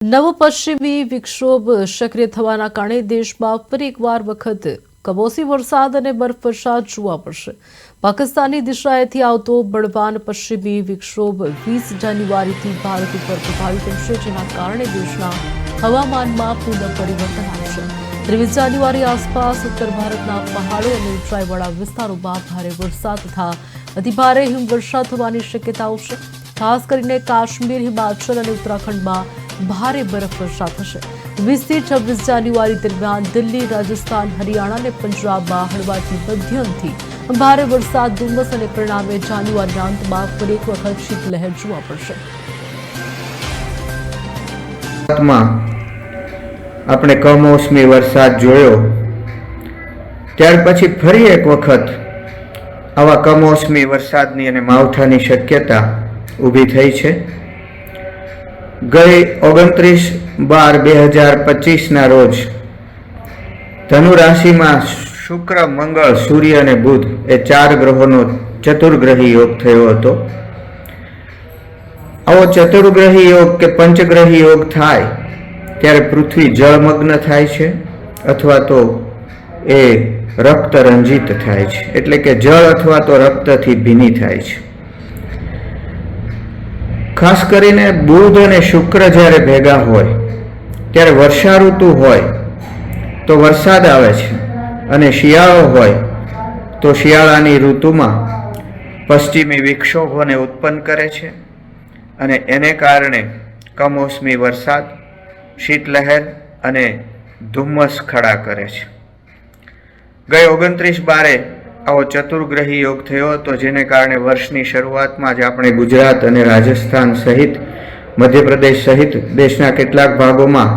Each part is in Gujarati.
નવો પશ્ચિમી વિક્ષોભ સક્રિય થવાના કારણે દેશમાં ફરી એકવાર વખત કમોસમી વરસાદ અને બરફવર્ષા જોવા મળશે। પાકિસ્તાનની દિશાએથી આવતો બળવાન પશ્ચિમી વિક્ષોભ 20 જાન્યુઆરીથી ભારત ઉપર પ્રભાવિત થશે, જેના કારણે દેશના હવામાનમાં પૂર્ણ પરિવર્તન આવશે। 23 જાન્યુઆરી આસપાસ ઉત્તર ભારતના પહાડો અને ઊંચાઈવાળા વિસ્તારોમાં ભારે વરસાદ તથા અતિભારે હિમવર્ષા થવાની શક્યતાઓ છે। ખાસ કરીને કાશ્મીર, હિમાચલ અને ઉત્તરાખંડમાં ભારે બરફવર્ષા થશે। 20 થી 26 જાન્યુઆરી દરમિયાન દિલ્હી, રાજસ્થાન, હરિયાણા અને પંજાબમાં હળવાથી મધ્યમથી ભારે વરસાદ, ધુમ્મસ અને પરિણામે જાન્યુઆરીના અંતમાં ફરી એક વખત શીતલહેર જોવા મળશે। આપણે કમોસમી વરસાદ જોયો, ત્યાર પછી ફરી એક વખત આવા કમોસમી વરસાદની અને માવઠાની શક્યતા ઊભી થઈ છે। ગઈ 29/12/2025 રોજ ધનુ રાશિમાં શુક્ર, મંગળ, સૂર્ય અને બુધ એ 4 ગ્રહોનો ચતુર્ગ્રહી યોગ થયો હતો। આવો ચતુર્ગ્રહી યોગ કે પંચગ્રહી યોગ થાય ત્યારે પૃથ્વી જળમગ્ન થાય છે અથવા તો એ રક્ત રંજિત થાય છે, એટલે કે જળ અથવા તો રક્તથી ભીની થાય છે। ખાસ કરીને બુધ અને શુક્ર જ્યારે ભેગા હોય ત્યારે વર્ષા ઋતુ હોય તો વરસાદ આવે છે, અને શિયાળો હોય તો શિયાળાની ઋતુમાં પશ્ચિમી વિક્ષોભોને ઉત્પન્ન કરે છે, અને એને કારણે કમોસમી વરસાદ, શીતલહેર અને ધુમ્મસ ખડા કરે છે। ગઈ 29/12 આવો ચતુર્ગ્રહી યોગ થયો હતો, જેને કારણે વર્ષની શરૂઆતમાં જ આપણે ગુજરાત અને રાજસ્થાન સહિત મધ્યપ્રદેશ સહિત દેશના કેટલાક ભાગોમાં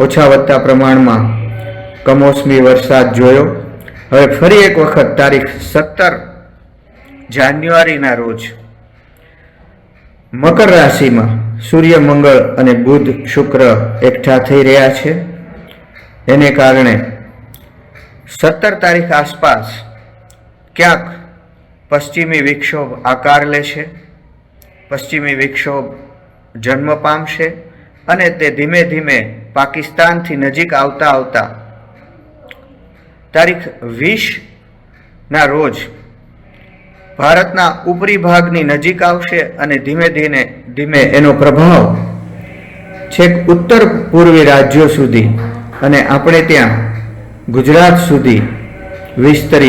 ઓછા વત્તા પ્રમાણમાં કમોસમી વરસાદ જોયો। હવે ફરી એક વખત તારીખ 17 જાન્યુઆરીના રોજ મકર રાશિમાં સૂર્ય, મંગળ અને બુધ, શુક્ર એકઠા થઈ રહ્યા છે। એને કારણે 17 તારીખ આસપાસ ક્યાંક પશ્ચિમી વિક્ષોભ આકાર લેશે, પશ્ચિમી વિક્ષોભ જન્મ પામશે અને તે ધીમે ધીમે પાકિસ્તાનથી નજીક આવતા આવતા તારીખ 20ના રોજ ભારતના ઉપરી ભાગની નજીક આવશે અને ધીમે ધીમે એનો પ્રભાવ છેક ઉત્તર પૂર્વી રાજ્યો સુધી અને આપણે ત્યાં ગુજરાત સુધી વિસ્તરી